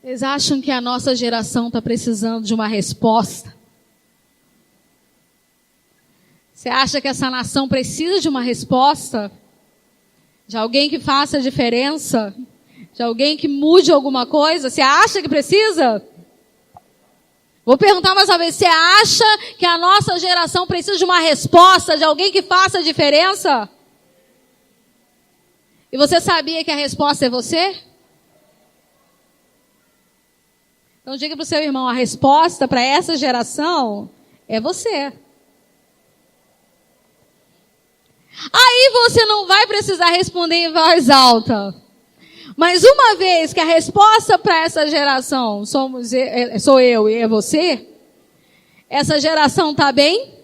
Vocês acham que a nossa geração está precisando de uma resposta? Você acha que essa nação precisa de uma resposta? De alguém que faça a diferença? De alguém que mude alguma coisa? Você acha que precisa? Vou perguntar mais uma vez. Você acha que a nossa geração precisa de uma resposta? De alguém que faça a diferença? E você sabia que a resposta é você? Então diga para o seu irmão, a resposta para essa geração é você. Aí você não vai precisar responder em voz alta. Mas uma vez que a resposta para essa geração sou eu e é você, essa geração está bem?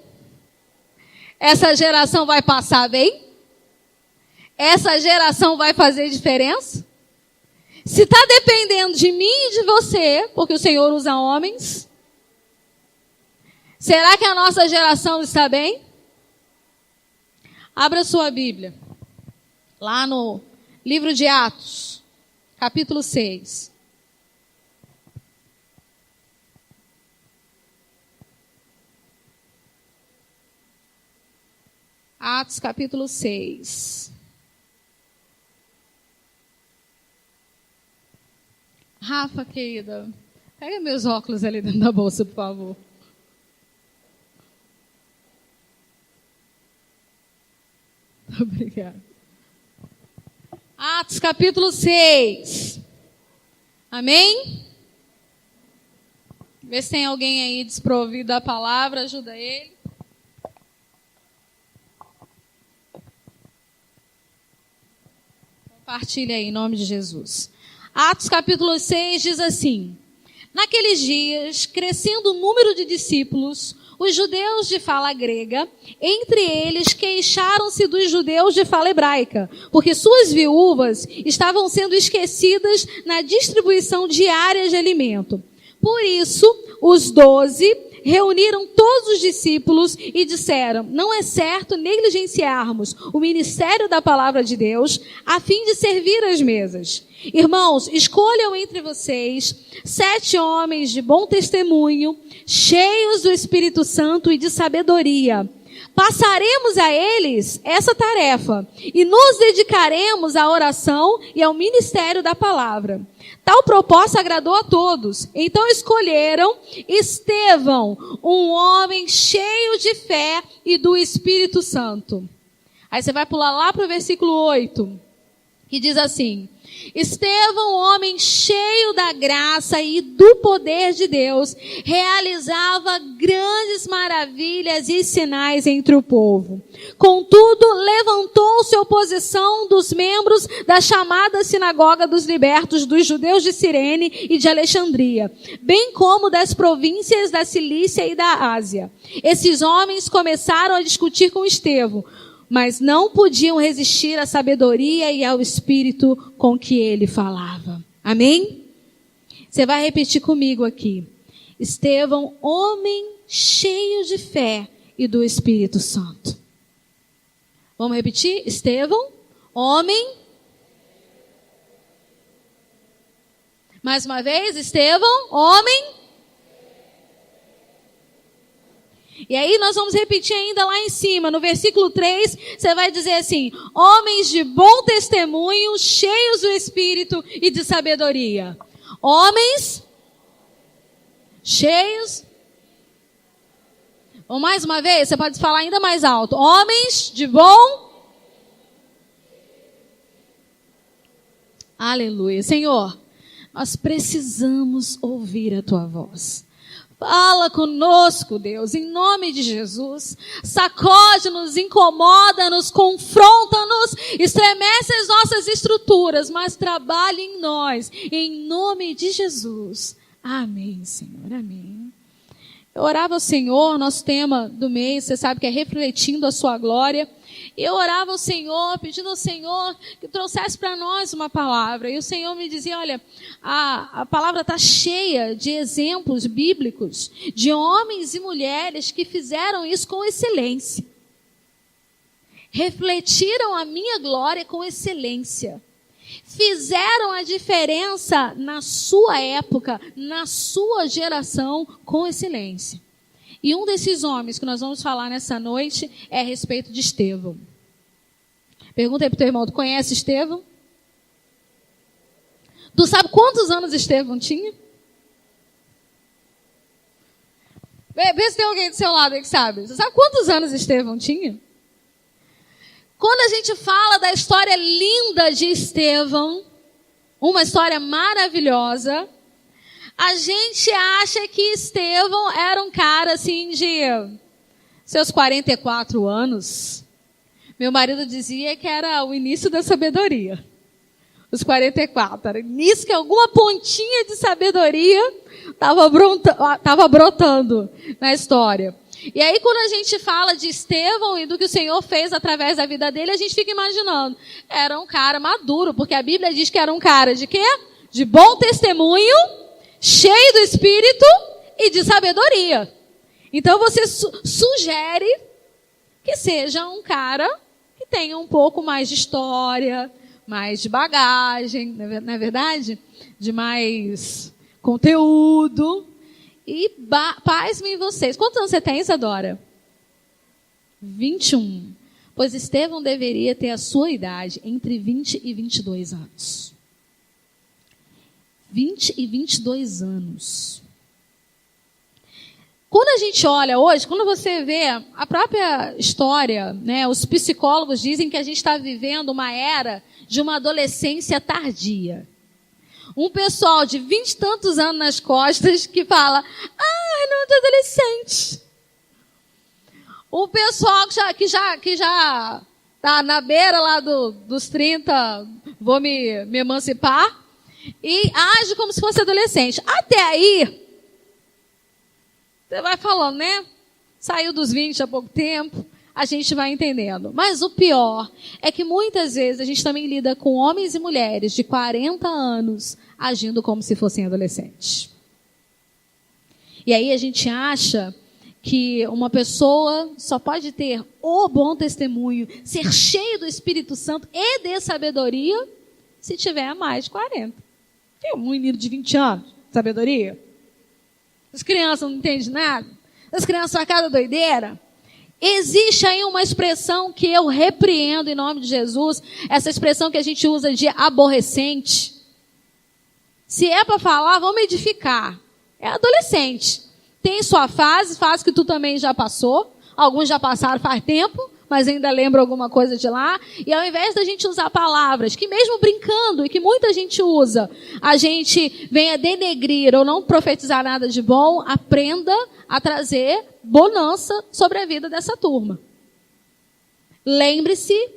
Essa geração vai passar bem? Essa geração vai fazer diferença? Se está dependendo de mim e de você, porque o Senhor usa homens, será que a nossa geração está bem? Abra sua Bíblia, lá no livro de Atos, capítulo 6. Atos, capítulo 6. Rafa, querida, pega meus óculos ali dentro da bolsa, por favor. Obrigada. Atos, capítulo 6. Amém? Vê se tem alguém aí desprovido da palavra, ajuda ele. Compartilha aí, em nome de Jesus. Atos capítulo 6 diz assim: naqueles dias, crescendo o número de discípulos, os judeus de fala grega, entre eles queixaram-se dos judeus de fala hebraica, porque suas viúvas estavam sendo esquecidas na distribuição diária de alimento. Por isso, os 12 reuniram todos os discípulos e disseram: não é certo negligenciarmos o ministério da palavra de Deus a fim de servir às mesas. Irmãos, escolham entre vocês 7 homens de bom testemunho, cheios do Espírito Santo e de sabedoria. Passaremos a eles essa tarefa e nos dedicaremos à oração e ao ministério da palavra. Tal proposta agradou a todos. Então escolheram Estevão, um homem cheio de fé e do Espírito Santo. Aí você vai pular lá para o versículo 8, que diz assim: Estevão, homem cheio da graça e do poder de Deus, realizava grandes maravilhas e sinais entre o povo. Contudo, levantou-se oposição dos membros da chamada sinagoga dos libertos, dos judeus de Cirene e de Alexandria, bem como das províncias da Cilícia e da Ásia. Esses homens começaram a discutir com Estevão, mas não podiam resistir à sabedoria e ao espírito com que ele falava. Amém? Você vai repetir comigo aqui. Estevão, homem cheio de fé e do Espírito Santo. Vamos repetir? Estevão, homem. Mais uma vez, Estevão, homem. E aí nós vamos repetir ainda lá em cima, no versículo 3, você vai dizer assim: homens de bom testemunho, cheios do Espírito e de sabedoria. Homens cheios. Ou mais uma vez, você pode falar ainda mais alto. Homens de bom. Aleluia. Senhor, nós precisamos ouvir a tua voz. Fala conosco, Deus, em nome de Jesus. Sacode-nos, incomoda-nos, confronta-nos, estremece as nossas estruturas, mas trabalhe em nós, em nome de Jesus. Amém, Senhor, amém. Eu orava ao Senhor, nosso tema do mês, você sabe que é refletindo a sua glória. Eu orava ao Senhor, pedindo ao Senhor que trouxesse para nós uma palavra. E o Senhor me dizia: olha, a palavra está cheia de exemplos bíblicos de homens e mulheres que fizeram isso com excelência. Refletiram a minha glória com excelência. fizeram a diferença na sua época, na sua geração, com excelência. E um desses homens que nós vamos falar nessa noite é a respeito de Estevão. Pergunta aí pro teu irmão, tu conhece Estevão? Tu sabe quantos anos Estevão tinha? Vê se tem alguém do seu lado aí que sabe. Você sabe quantos anos Estevão tinha? Quando a gente fala da história linda de Estevão, uma história maravilhosa, a gente acha que Estevão era um cara assim de seus 44 anos. Meu marido dizia que era o início da sabedoria. Os 44. Era o início que alguma pontinha de sabedoria estava brotando na história. E aí, quando a gente fala de Estevão e do que o Senhor fez através da vida dele, a gente fica imaginando. Era um cara maduro, porque a Bíblia diz que era um cara de quê? De bom testemunho, cheio do Espírito e de sabedoria. Então, você sugere que seja um cara que tenha um pouco mais de história, mais de bagagem, não é verdade? De mais conteúdo. E pasmem vocês. Quantos anos você tem, Isadora? 21. Pois Estevão deveria ter a sua idade, entre 20 e 22 anos. 20 e 22 anos. Quando a gente olha hoje, quando você vê a própria história, né, os psicólogos dizem que a gente está vivendo uma era de uma adolescência tardia. Um pessoal de 20 e tantos anos nas costas que fala, não é adolescente. Um pessoal que já tá na beira lá dos 30, vou me emancipar, e age como se fosse adolescente. Até aí, você vai falando, né? Saiu dos 20 há pouco tempo, a gente vai entendendo. Mas o pior é que muitas vezes a gente também lida com homens e mulheres de 40 anos agindo como se fossem adolescentes. E aí a gente acha que uma pessoa só pode ter o bom testemunho, ser cheio do Espírito Santo e de sabedoria, se tiver mais de 40. Tem um menino de 20 anos, sabedoria? As crianças não entendem nada? As crianças são cada doideira? Existe aí uma expressão que eu repreendo em nome de Jesus, essa expressão que a gente usa de aborrecente. Se é para falar, vamos edificar. É adolescente. Tem sua fase que tu também já passou. Alguns já passaram faz tempo, mas ainda lembram alguma coisa de lá. E ao invés da gente usar palavras que mesmo brincando e que muita gente usa, a gente venha denegrir ou não profetizar nada de bom, aprenda a trazer bonança sobre a vida dessa turma. Lembre-se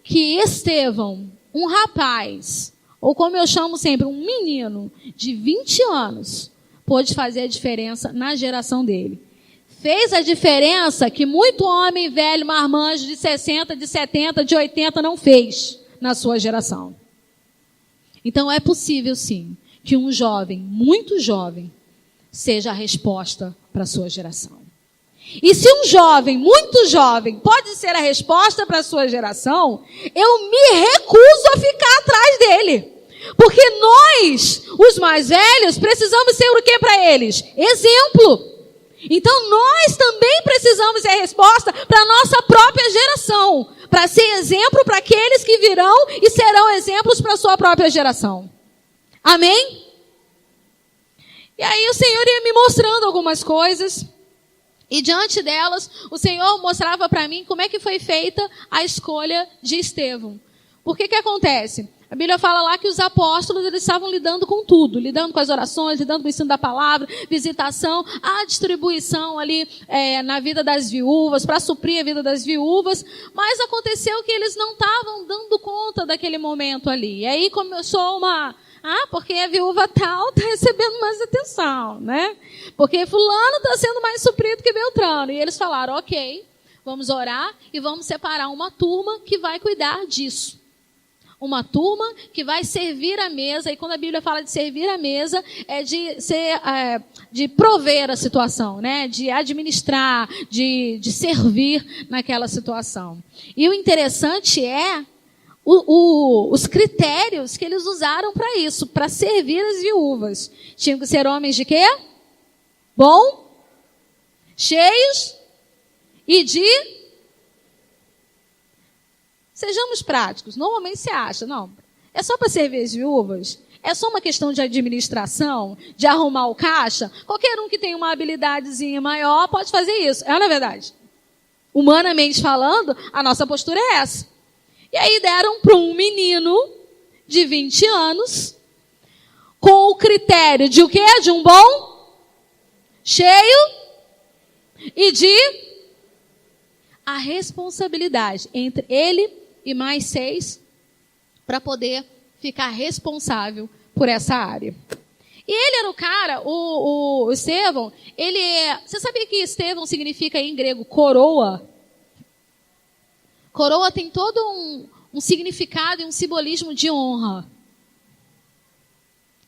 que Estevão, um rapaz, ou como eu chamo sempre, um menino de 20 anos, pôde fazer a diferença na geração dele. Fez a diferença que muito homem velho, marmanjo de 60, de 70, de 80 não fez na sua geração. Então é possível sim que um jovem, muito jovem, seja a resposta para a sua geração. E se um jovem, muito jovem, pode ser a resposta para a sua geração, eu me recuso a ficar atrás dele. Porque nós, os mais velhos, precisamos ser o que para eles? Exemplo. Então nós também precisamos ser resposta para a nossa própria geração. Para ser exemplo para aqueles que virão e serão exemplos para a sua própria geração. Amém? E aí o Senhor ia me mostrando algumas coisas. E diante delas, o Senhor mostrava para mim como é que foi feita a escolha de Estevão. Por que acontece? A Bíblia fala lá que os apóstolos eles estavam lidando com tudo, lidando com as orações, lidando com o ensino da palavra, visitação, a distribuição ali na vida das viúvas, para suprir a vida das viúvas, mas aconteceu que eles não estavam dando conta daquele momento ali. E aí começou porque a viúva tal está recebendo mais atenção, né? Porque fulano está sendo mais suprido que Beltrano. E eles falaram, ok, vamos orar e vamos separar uma turma que vai cuidar disso. Uma turma que vai servir a mesa, e quando a Bíblia fala de servir a mesa, é de prover a situação, né? De administrar, de servir naquela situação. E o interessante é os critérios que eles usaram para isso, para servir as viúvas. Tinham que ser homens de quê? Bom, cheios e de... Sejamos práticos. Normalmente se acha, não, é só para servir as viúvas? É só uma questão de administração, de arrumar o caixa? Qualquer um que tem uma habilidadezinha maior pode fazer isso. É, na verdade. Humanamente falando, a nossa postura é essa. E aí deram para um menino de 20 anos, com o critério de o quê? De um bom, cheio e de a responsabilidade entre ele e mais 6 para poder ficar responsável por essa área. E ele era o cara, o Estevão, ele é... Você sabia que Estevão significa em grego coroa? Coroa tem todo um significado e um simbolismo de honra.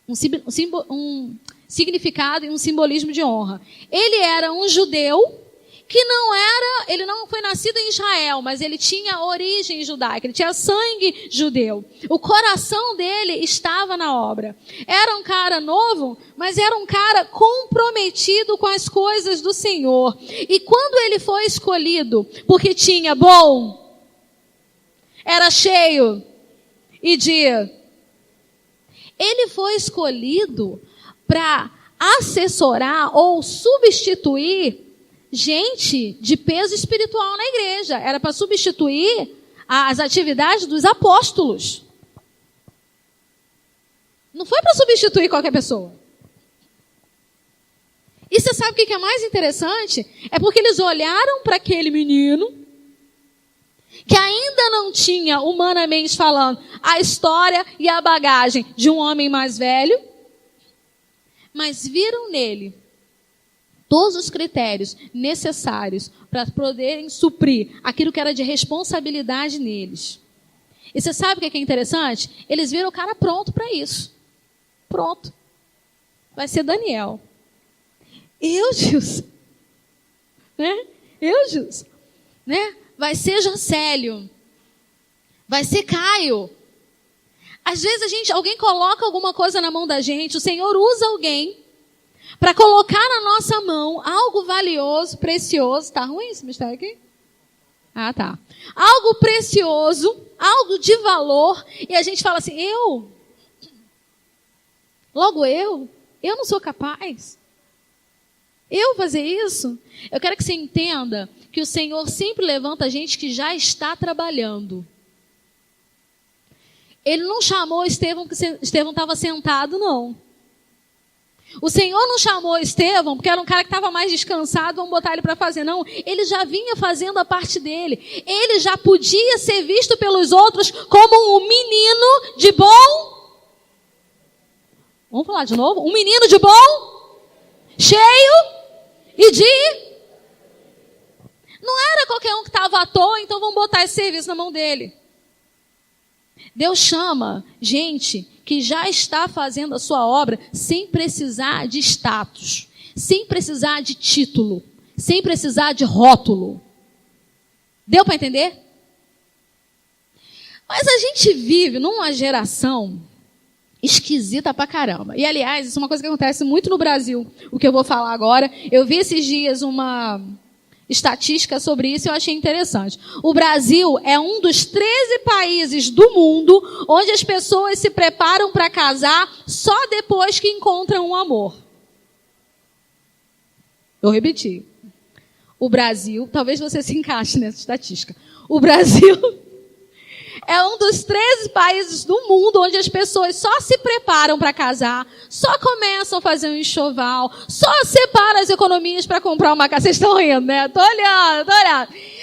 Um significado e um simbolismo de honra. Ele era um judeu que ele não foi nascido em Israel, mas ele tinha origem judaica, ele tinha sangue judeu. O coração dele estava na obra. Era um cara novo, mas era um cara comprometido com as coisas do Senhor. E quando ele foi escolhido, porque tinha bom, era cheio e de... Ele foi escolhido para assessorar ou substituir gente de peso espiritual na igreja. Era para substituir as atividades dos apóstolos. Não foi para substituir qualquer pessoa. E você sabe o que é mais interessante? É porque eles olharam para aquele menino que ainda não tinha, humanamente falando, a história e a bagagem de um homem mais velho, mas viram nele todos os critérios necessários para poderem suprir aquilo que era de responsabilidade neles. E você sabe o que é interessante? Eles viram o cara pronto para isso. Pronto. Vai ser Daniel. Eugils. Né? Eugils. Né? Vai ser Jacélio. Vai ser Caio. Às vezes alguém coloca alguma coisa na mão da gente, o Senhor usa alguém para colocar na nossa mão algo valioso, precioso. Tá ruim esse mistério aqui? Ah, tá. Algo precioso, algo de valor, e a gente fala assim, eu não sou capaz. Eu fazer isso? Eu quero que você entenda que o Senhor sempre levanta gente que já está trabalhando. Ele não chamou Estevão porque Estevão estava sentado, não. O Senhor não chamou Estevão porque era um cara que estava mais descansado, vamos botar ele para fazer. Não, ele já vinha fazendo a parte dele. Ele já podia ser visto pelos outros como um menino de bom... Vamos falar de novo? Um menino de bom, cheio e de... Não era qualquer um que estava à toa, então vamos botar esse serviço na mão dele. Deus chama gente que já está fazendo a sua obra sem precisar de status, sem precisar de título, sem precisar de rótulo. Deu para entender? Mas a gente vive numa geração esquisita pra caramba. E, aliás, isso é uma coisa que acontece muito no Brasil, o que eu vou falar agora. Eu vi esses dias uma estatística sobre isso e eu achei interessante. O Brasil é um dos 13 países do mundo onde as pessoas se preparam para casar só depois que encontram um amor. Eu repeti. O Brasil, talvez você se encaixe nessa estatística. O Brasil é um dos 13 países do mundo onde as pessoas só se preparam para casar, só começam a fazer um enxoval, só separam as economias para comprar uma casa. Vocês estão rindo, né? Tô olhando.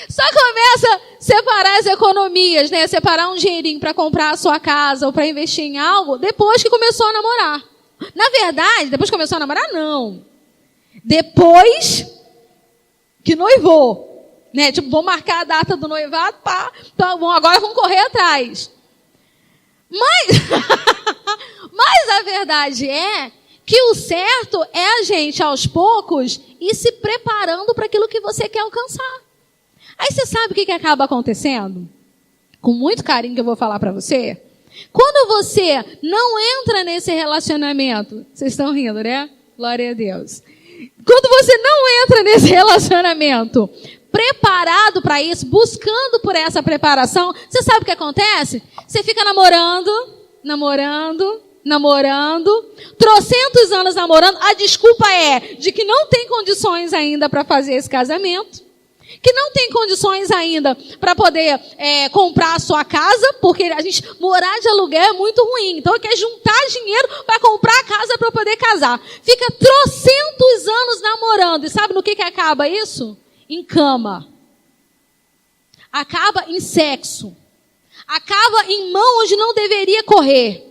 Só começa a separar as economias, né? Separar um dinheirinho para comprar a sua casa ou para investir em algo depois que começou a namorar. Na verdade, depois que começou a namorar, não. Depois que noivou. Né? Tipo, vou marcar a data do noivado, pá. Então, bom, agora vamos correr atrás. Mas a verdade é que o certo é a gente, aos poucos, ir se preparando para aquilo que você quer alcançar. Aí você sabe o que acaba acontecendo? com muito carinho que eu vou falar para você. Quando você não entra nesse relacionamento, vocês estão rindo, né? Glória a Deus. Quando você não entra nesse relacionamento preparado para isso, buscando por essa preparação, você sabe o que acontece? Você fica namorando, trocentos anos namorando, a desculpa é de que não tem condições ainda para fazer esse casamento, que não tem condições ainda para poder comprar a sua casa, porque a gente morar de aluguel é muito ruim, então quer juntar dinheiro para comprar a casa para poder casar. Fica trocentos anos namorando, e sabe no que acaba isso? Em cama. Acaba em sexo. Acaba em mão onde não deveria correr.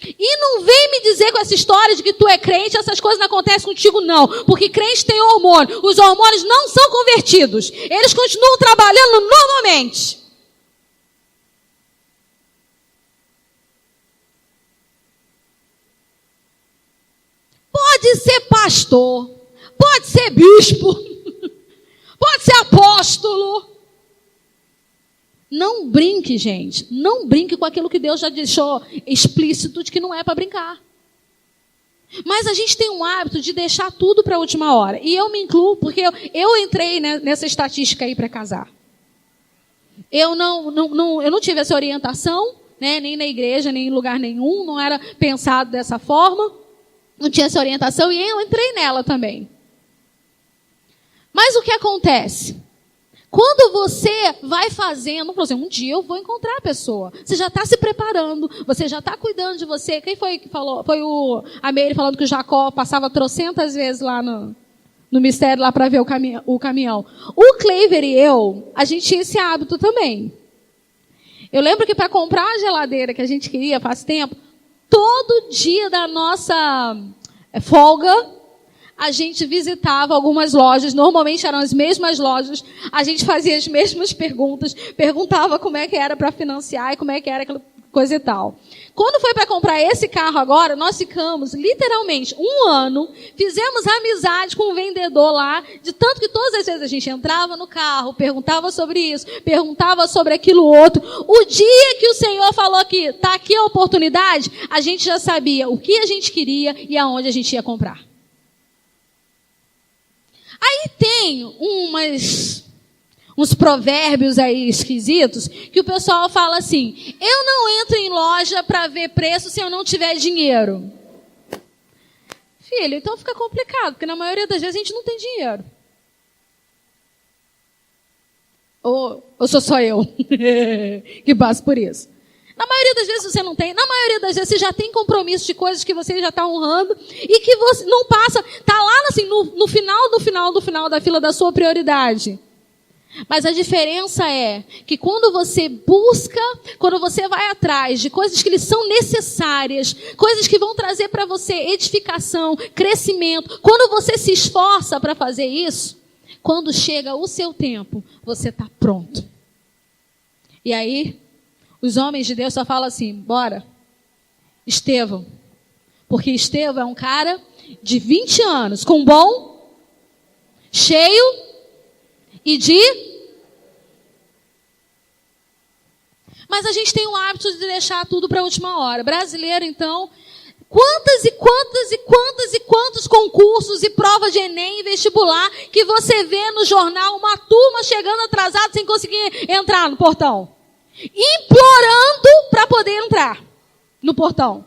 E não vem me dizer com essa história de que tu é crente, essas coisas não acontecem contigo não. Porque crente tem hormônio. Os hormônios não são convertidos. Eles continuam trabalhando normalmente. Pode ser pastor. Pode ser bispo. Pode ser apóstolo. Não brinque, gente. Não brinque com aquilo que Deus já deixou explícito de que não é para brincar. Mas a gente tem um hábito de deixar tudo para a última hora. E eu me incluo, porque eu entrei nessa estatística aí para casar. Eu não tive essa orientação, né, nem na igreja, nem em lugar nenhum. Não era pensado dessa forma. Não tinha essa orientação e eu entrei nela também. Mas o que acontece? Quando você vai fazendo, por exemplo, um dia eu vou encontrar a pessoa. Você já está se preparando, você já está cuidando de você. Quem foi que falou? Foi a Meire falando que o Jacó passava trocentas vezes lá no mistério lá para ver o caminhão. O Cleiver e a gente tinha esse hábito também. Eu lembro que para comprar a geladeira que a gente queria faz tempo, todo dia da nossa folga, a gente visitava algumas lojas, normalmente eram as mesmas lojas, a gente fazia as mesmas perguntas, perguntava como é que era para financiar e como é que era aquela coisa e tal. Quando foi para comprar esse carro agora, nós ficamos literalmente 1 ano, fizemos amizade com o vendedor lá, de tanto que todas as vezes a gente entrava no carro, perguntava sobre isso, perguntava sobre aquilo outro. O dia que o Senhor falou que está aqui a oportunidade, a gente já sabia o que a gente queria e aonde a gente ia comprar. Aí tem uns provérbios aí esquisitos que o pessoal fala assim: eu não entro em loja para ver preço se eu não tiver dinheiro. Filho, então fica complicado, porque na maioria das vezes a gente não tem dinheiro. Ou sou só eu que passo por isso? Na maioria das vezes você não tem, na maioria das vezes você já tem compromisso de coisas que você já está honrando e que você não passa, está lá assim, no final da fila da sua prioridade. Mas a diferença é que quando você busca, quando você vai atrás de coisas que lhe são necessárias, coisas que vão trazer para você edificação, crescimento, quando você se esforça para fazer isso, quando chega o seu tempo, você está pronto. E aí, os homens de Deus só falam assim: bora, Estevão. Porque Estevão é um cara de 20 anos, com bom, cheio e de... Mas a gente tem o hábito de deixar tudo para a última hora. Brasileiro, então, quantos concursos e provas de Enem e vestibular que você vê no jornal, uma turma chegando atrasada sem conseguir entrar no portão. Implorando para poder entrar no portão.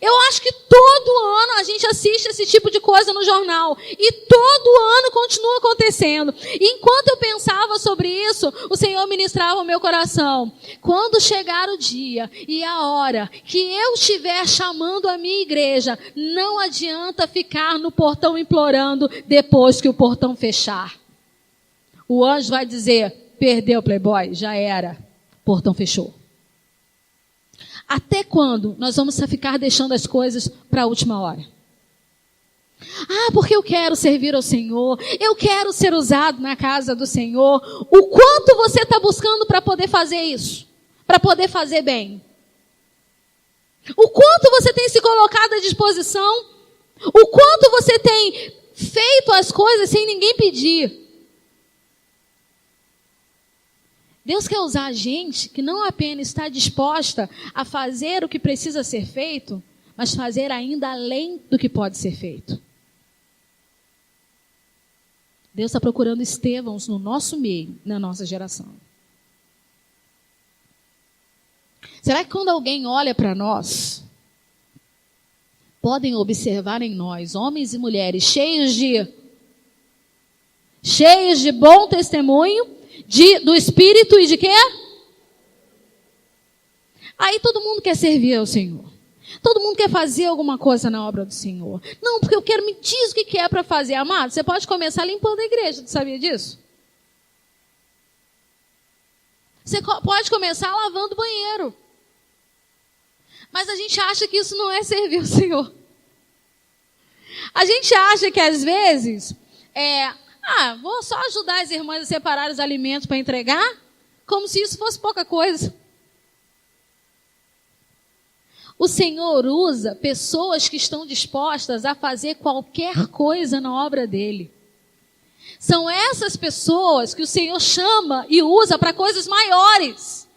Eu acho que todo ano a gente assiste esse tipo de coisa no jornal. E todo ano continua acontecendo. E enquanto eu pensava sobre isso, o Senhor ministrava o meu coração. Quando chegar o dia e a hora que eu estiver chamando a minha igreja, não adianta ficar no portão implorando depois que o portão fechar. O anjo vai dizer: perdeu, Playboy, já era. O portão fechou. Até quando nós vamos ficar deixando as coisas para a última hora? Ah, porque eu quero servir ao Senhor, eu quero ser usado na casa do Senhor. O quanto você está buscando para poder fazer isso? Para poder fazer bem? O quanto você tem se colocado à disposição? O quanto você tem feito as coisas sem ninguém pedir? Deus quer usar gente que não apenas está disposta a fazer o que precisa ser feito, mas fazer ainda além do que pode ser feito. Deus está procurando Estevãos no nosso meio, na nossa geração. Será que quando alguém olha para nós, podem observar em nós, homens e mulheres, cheios de bom testemunho, do Espírito e de quê? Aí todo mundo quer servir ao Senhor. Todo mundo quer fazer alguma coisa na obra do Senhor. Não, porque eu quero, me diz o que é para fazer. Amado, você pode começar limpando a igreja, tu sabia disso? Você pode começar lavando o banheiro. Mas a gente acha que isso não é servir ao Senhor. A gente acha que às vezes, vou só ajudar as irmãs a separar os alimentos para entregar, como se isso fosse pouca coisa. O Senhor usa pessoas que estão dispostas a fazer qualquer coisa na obra dele. São essas pessoas que o Senhor chama e usa para coisas maiores.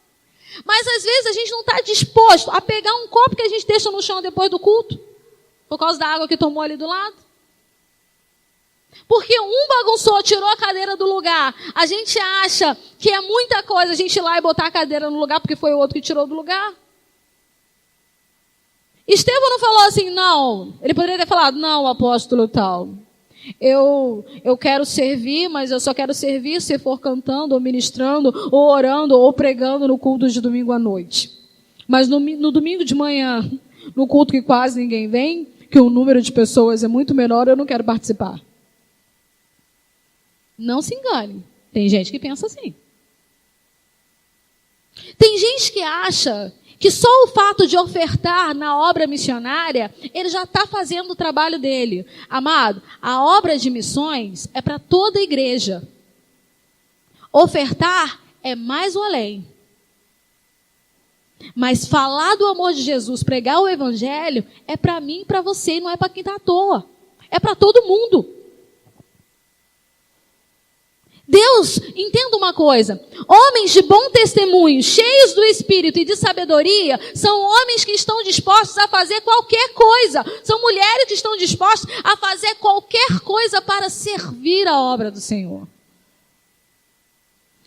Mas às vezes a gente não está disposto a pegar um copo que a gente deixa no chão depois do culto, por causa da água que tomou ali do lado. Porque um bagunçou, tirou a cadeira do lugar. A gente acha que é muita coisa a gente ir lá e botar a cadeira no lugar porque foi o outro que tirou do lugar. Estevão não falou assim, não. Ele poderia ter falado, não, apóstolo tal. Eu quero servir, mas eu só quero servir se for cantando, ou ministrando, ou orando, ou pregando no culto de domingo à noite. Mas no domingo de manhã, no culto que quase ninguém vem, que o número de pessoas é muito menor, eu não quero participar. Não se engane. Tem gente que pensa assim. Tem gente que acha que só o fato de ofertar na obra missionária, ele já está fazendo o trabalho dele. Amado, a obra de missões é para toda a igreja. Ofertar é mais o além. Mas falar do amor de Jesus, pregar o evangelho, é para mim e para você, não é para quem está à toa. É para todo mundo. Deus, entenda uma coisa, homens de bom testemunho, cheios do Espírito e de sabedoria, são homens que estão dispostos a fazer qualquer coisa, são mulheres que estão dispostas a fazer qualquer coisa para servir a obra do Senhor.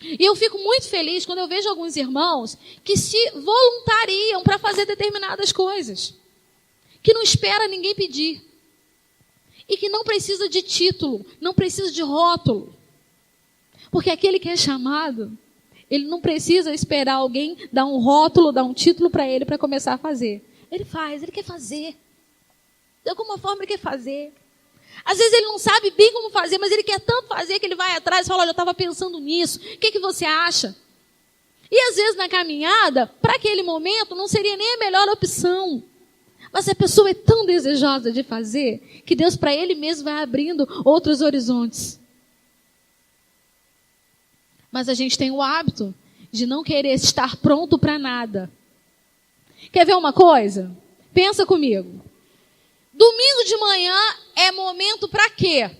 E eu fico muito feliz quando eu vejo alguns irmãos que se voluntariam para fazer determinadas coisas, que não espera ninguém pedir, e que não precisa de título, não precisa de rótulo. Porque aquele que é chamado, ele não precisa esperar alguém dar um rótulo, dar um título para ele para começar a fazer. Ele faz, ele quer fazer. De alguma forma ele quer fazer. Às vezes ele não sabe bem como fazer, mas ele quer tanto fazer que ele vai atrás e fala, olha, eu estava pensando nisso, o que você acha? E às vezes na caminhada, para aquele momento, não seria nem a melhor opção. Mas a pessoa é tão desejosa de fazer, que Deus para ele mesmo vai abrindo outros horizontes. Mas a gente tem o hábito de não querer estar pronto para nada. Quer ver uma coisa? Pensa comigo. Domingo de manhã é momento para quê?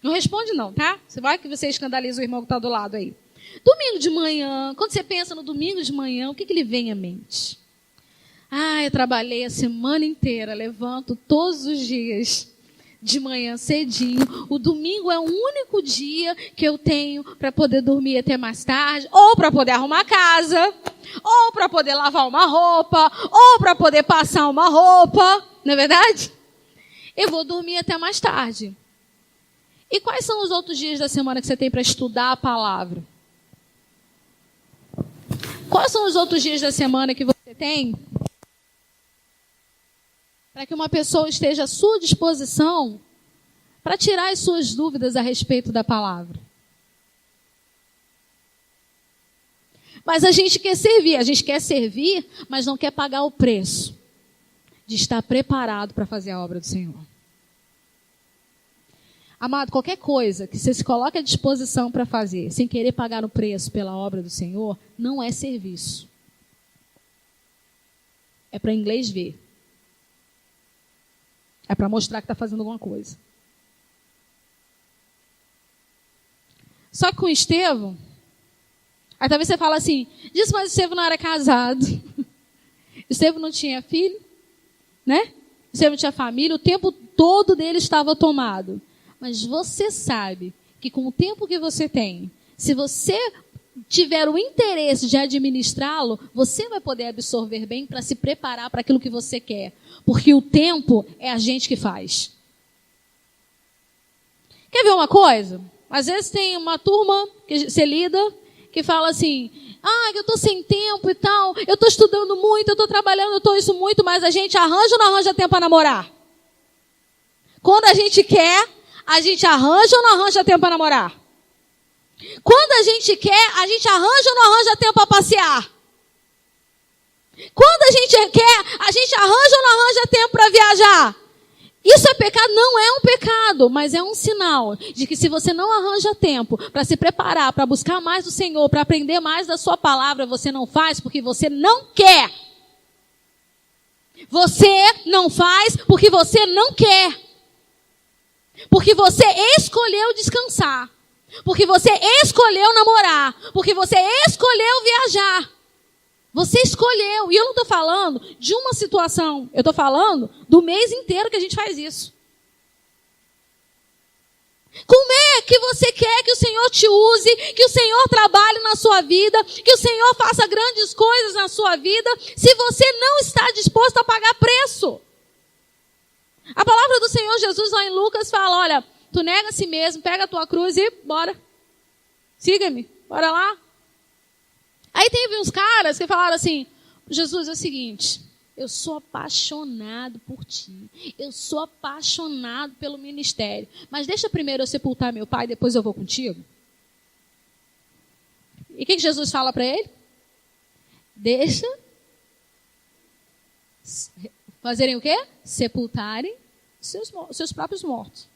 Não responde não, tá? Você vai que você escandaliza o irmão que está do lado aí. Domingo de manhã, quando você pensa no domingo de manhã, o que lhe vem à mente? Eu trabalhei a semana inteira, levanto todos os dias de manhã cedinho. O domingo é o único dia que eu tenho para poder dormir até mais tarde, ou para poder arrumar a casa, ou para poder lavar uma roupa, ou para poder passar uma roupa, não é verdade? Eu vou dormir até mais tarde. E quais são os outros dias da semana que você tem para estudar a palavra? Quais são os outros dias da semana que você tem para que uma pessoa esteja à sua disposição para tirar as suas dúvidas a respeito da palavra? Mas a gente quer servir, mas não quer pagar o preço de estar preparado para fazer a obra do Senhor. Amado, qualquer coisa que você se coloque à disposição para fazer, sem querer pagar o preço pela obra do Senhor, não é serviço. É para inglês ver. É para mostrar que está fazendo alguma coisa. Só que com Estevão, Aí talvez você fala assim, diz, mas Estevão não era casado. Estevão não tinha filho, né? Estevão não tinha família, o tempo todo dele estava tomado. Mas você sabe que com o tempo que você tem, se você tiver o interesse de administrá-lo, você vai poder absorver bem para se preparar para aquilo que você quer. Porque o tempo é a gente que faz. Quer ver uma coisa? Às vezes tem uma turma que você lida que fala assim, eu estou sem tempo e tal, eu estou estudando muito, eu estou trabalhando, eu estou isso muito, mas a gente arranja ou não arranja tempo para namorar? Quando a gente quer, a gente arranja ou não arranja tempo para namorar? Quando a gente quer, a gente arranja ou não arranja tempo para passear? Quando a gente quer, a gente arranja ou não arranja tempo para viajar? Isso é pecado? Não é um pecado, mas é um sinal de que se você não arranja tempo para se preparar, para buscar mais do Senhor, para aprender mais da sua palavra, você não faz porque você não quer. Você não faz porque você não quer. Porque você escolheu descansar. Porque você escolheu namorar. Porque você escolheu viajar. Você escolheu. E eu não estou falando de uma situação. Eu estou falando do mês inteiro que a gente faz isso. Como é que você quer que o Senhor te use, que o Senhor trabalhe na sua vida, que o Senhor faça grandes coisas na sua vida, se você não está disposto a pagar preço? A palavra do Senhor Jesus lá em Lucas fala, olha, tu nega a si mesmo, pega a tua cruz e bora. Siga-me, bora lá. Aí teve uns caras que falaram assim, Jesus, é o seguinte, eu sou apaixonado por ti, eu sou apaixonado pelo ministério, mas deixa primeiro eu sepultar meu pai, depois eu vou contigo. E o que Jesus fala para ele? Deixa fazerem o quê? Sepultarem seus próprios mortos.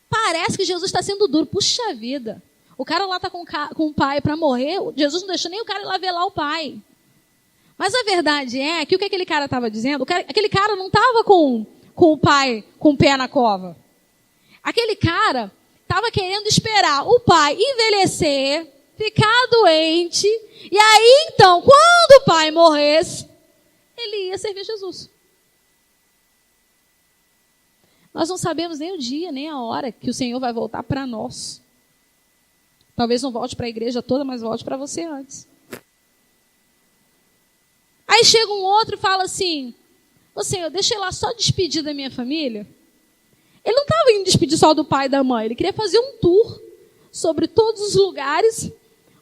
Parece que Jesus está sendo duro. Puxa vida. O cara lá está com o pai para morrer. Jesus não deixou nem o cara ir lá velar o pai. Mas a verdade é que o que aquele cara estava dizendo? Aquele cara não estava com o pai com o pé na cova. Aquele cara estava querendo esperar o pai envelhecer, ficar doente. E aí, então, quando o pai morresse, ele ia servir Jesus. Nós não sabemos nem o dia, nem a hora que o Senhor vai voltar para nós. Talvez não volte para a igreja toda, mas volte para você antes. Aí chega um outro e fala assim, ô Senhor, deixa eu lá só despedir da minha família. Ele não estava indo despedir só do pai e da mãe, ele queria fazer um tour sobre todos os lugares,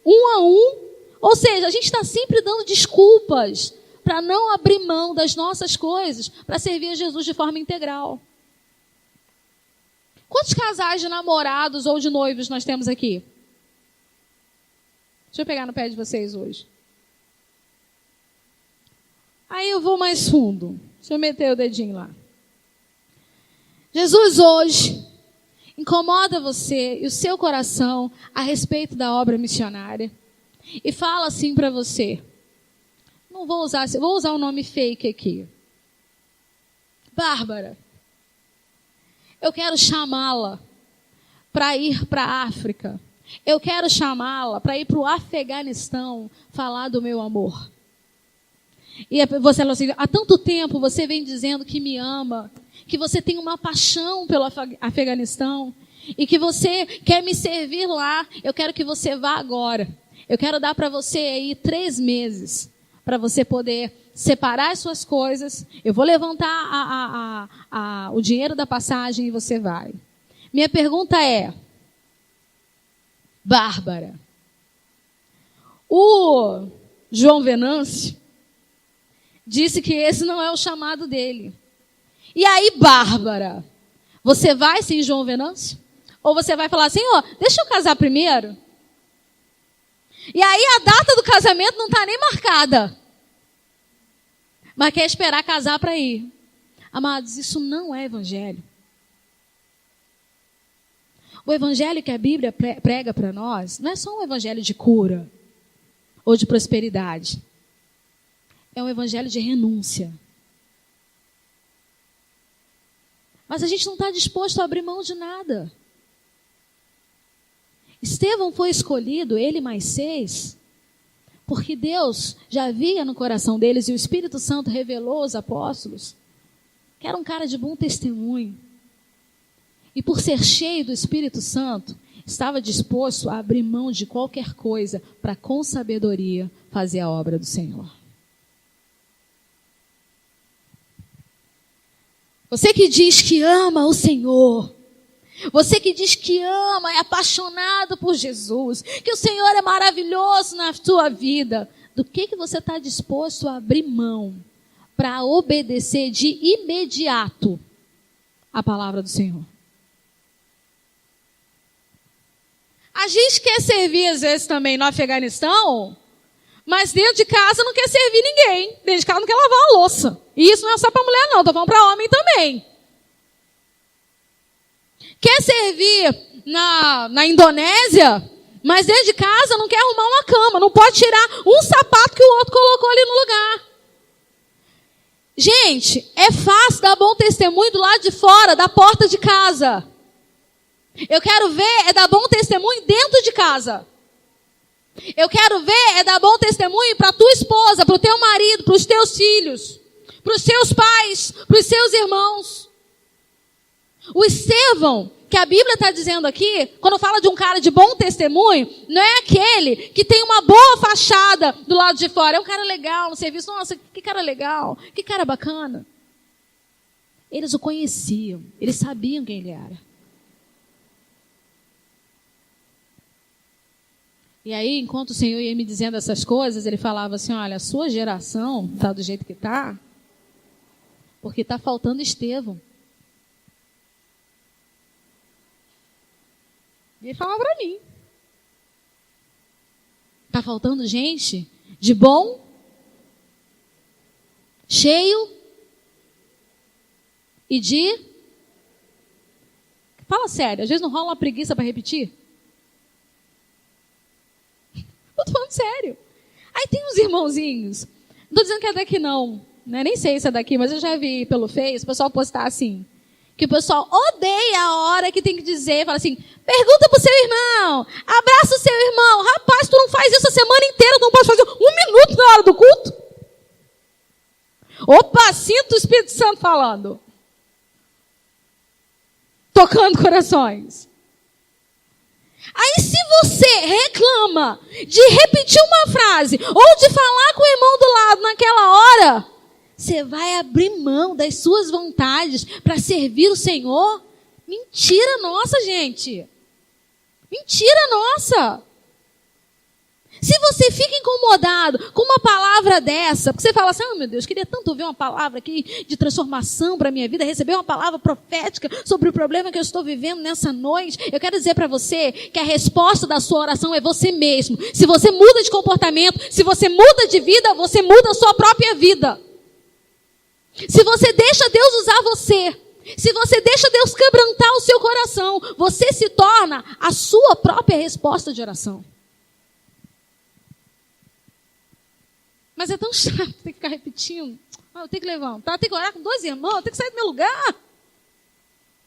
um a um. Ou seja, a gente está sempre dando desculpas para não abrir mão das nossas coisas, para servir a Jesus de forma integral. Quantos casais de namorados ou de noivos nós temos aqui? Deixa eu pegar no pé de vocês hoje. Aí eu vou mais fundo. Deixa eu meter o dedinho lá. Jesus hoje incomoda você e o seu coração a respeito da obra missionária. E fala assim para você. Não vou usar um nome fake aqui. Bárbara. Eu quero chamá-la para ir para a África. Eu quero chamá-la para ir para o Afeganistão falar do meu amor. E você fala assim, há tanto tempo você vem dizendo que me ama, que você tem uma paixão pelo Afeganistão e que você quer me servir lá. Eu quero que você vá agora. Eu quero dar para você aí 3 meses para você poder separar as suas coisas. Eu vou levantar o dinheiro da passagem e você vai. Minha pergunta é, Bárbara, o João Venâncio disse que esse não é o chamado dele. E aí, Bárbara, você vai sem João Venâncio? Ou você vai falar assim, deixa eu casar primeiro? E aí a data do casamento não está nem marcada. Mas quer esperar casar para ir. Amados, isso não é evangelho. O evangelho que a Bíblia prega para nós não é só um evangelho de cura ou de prosperidade. É um evangelho de renúncia. Mas a gente não está disposto a abrir mão de nada. Estevão foi escolhido, ele mais 6, Porque Deus já havia no coração deles e o Espírito Santo revelou aos apóstolos que era um cara de bom testemunho. E por ser cheio do Espírito Santo, estava disposto a abrir mão de qualquer coisa para, com sabedoria, fazer a obra do Senhor. Você que diz que ama o Senhor, você que diz que ama, é apaixonado por Jesus, que o Senhor é maravilhoso na sua vida, do que você está disposto a abrir mão para obedecer de imediato a palavra do Senhor? A gente quer servir, às vezes, também no Afeganistão, mas dentro de casa não quer servir ninguém. Dentro de casa não quer lavar a louça. E isso não é só para mulher, não. Estou falando para homem também. Quer servir na Indonésia, mas dentro de casa não quer arrumar uma cama. Não pode tirar um sapato que o outro colocou ali no lugar. Gente, é fácil dar bom testemunho do lado de fora, da porta de casa. Eu quero ver dar bom testemunho dentro de casa. Eu quero ver dar bom testemunho para tua esposa, para o teu marido, para os teus filhos, para os seus pais, para os seus irmãos. O Estevão, que a Bíblia está dizendo aqui, quando fala de um cara de bom testemunho, não é aquele que tem uma boa fachada do lado de fora. É um cara legal no serviço. Nossa, que cara legal, que cara bacana. Eles o conheciam, eles sabiam quem ele era. E aí, enquanto o Senhor ia me dizendo essas coisas, ele falava assim, olha, a sua geração está do jeito que está, porque está faltando Estevão. E ele falava para mim. Está faltando gente de bom, cheio e de... Fala sério, às vezes não rola uma preguiça para repetir? Eu tô falando sério. Aí tem uns irmãozinhos, não tô dizendo que é daqui não, né? Nem sei se é daqui, mas eu já vi pelo Face, o pessoal postar assim, que o pessoal odeia a hora que tem que dizer, fala assim, pergunta pro seu irmão, abraça o seu irmão, rapaz, tu não faz isso a semana inteira, tu não pode fazer 1 minuto na hora do culto? Opa, sinto o Espírito Santo falando. Tocando corações. Aí se você reclama de repetir uma frase ou de falar com o irmão do lado naquela hora, você vai abrir mão das suas vontades para servir o Senhor? Mentira nossa, gente. Mentira nossa. Se você fica incomodado com uma palavra dessa, porque você fala assim, meu Deus, queria tanto ouvir uma palavra aqui de transformação para a minha vida, receber uma palavra profética sobre o problema que eu estou vivendo nessa noite. Eu quero dizer para você que a resposta da sua oração é você mesmo. Se você muda de comportamento, se você muda de vida, você muda a sua própria vida. Se você deixa Deus usar você, se você deixa Deus quebrantar o seu coração, você se torna a sua própria resposta de oração. Mas é tão chato ter que ficar repetindo. Eu tenho que levantar, eu tenho que orar com 2 irmãos, eu tenho que sair do meu lugar.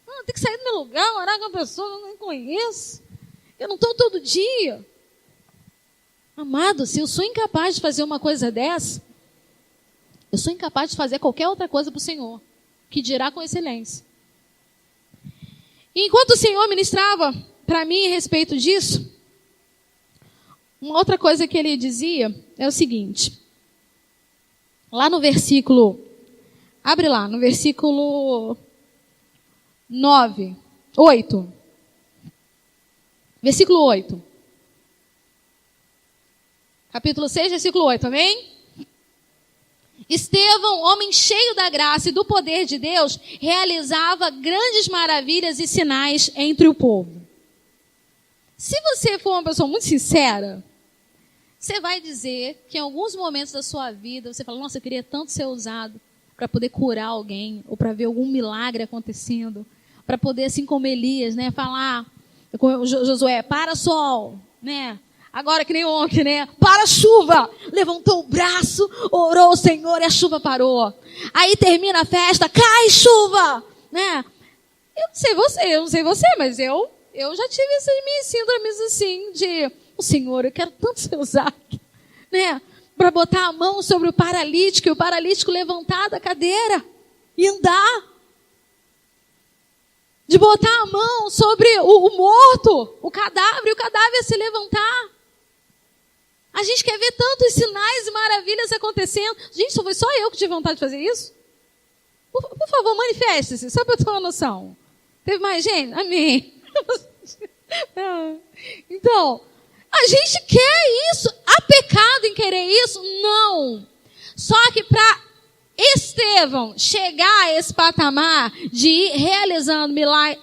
Eu tenho que sair do meu lugar, orar com uma pessoa que eu não conheço. Eu não estou todo dia. Amado, se eu sou incapaz de fazer uma coisa dessa, eu sou incapaz de fazer qualquer outra coisa para o Senhor, que dirá com excelência. E enquanto o Senhor ministrava para mim a respeito disso, uma outra coisa que ele dizia é o seguinte. Lá no versículo, abre lá, no versículo 8. Versículo 8. Capítulo 6, versículo 8, amém? Estevão, homem cheio da graça e do poder de Deus, realizava grandes maravilhas e sinais entre o povo. Se você for uma pessoa muito sincera, você vai dizer que em alguns momentos da sua vida, você fala, nossa, eu queria tanto ser usado para poder curar alguém, ou para ver algum milagre acontecendo, para poder, assim como Elias, né, falar com Josué, para sol, né? Agora que nem ontem, né? Para a chuva! Levantou o braço, orou ao Senhor e a chuva parou. Aí termina a festa, cai chuva! Né? Eu não sei você, mas eu já tive essas minhas síndromes assim de, o Senhor, eu quero tanto ser usado. né? Para botar a mão sobre o paralítico e o paralítico levantar da cadeira e andar. De botar a mão sobre o morto, o cadáver, e o cadáver se levantar. A gente quer ver tantos sinais e maravilhas acontecendo. Gente, foi só eu que tive vontade de fazer isso? Por favor, manifeste-se, só para eu ter uma noção. Teve mais gente? Amém. Então, a gente quer isso. Há pecado em querer isso? Não. Só que para Estevão chegar a esse patamar de ir realizando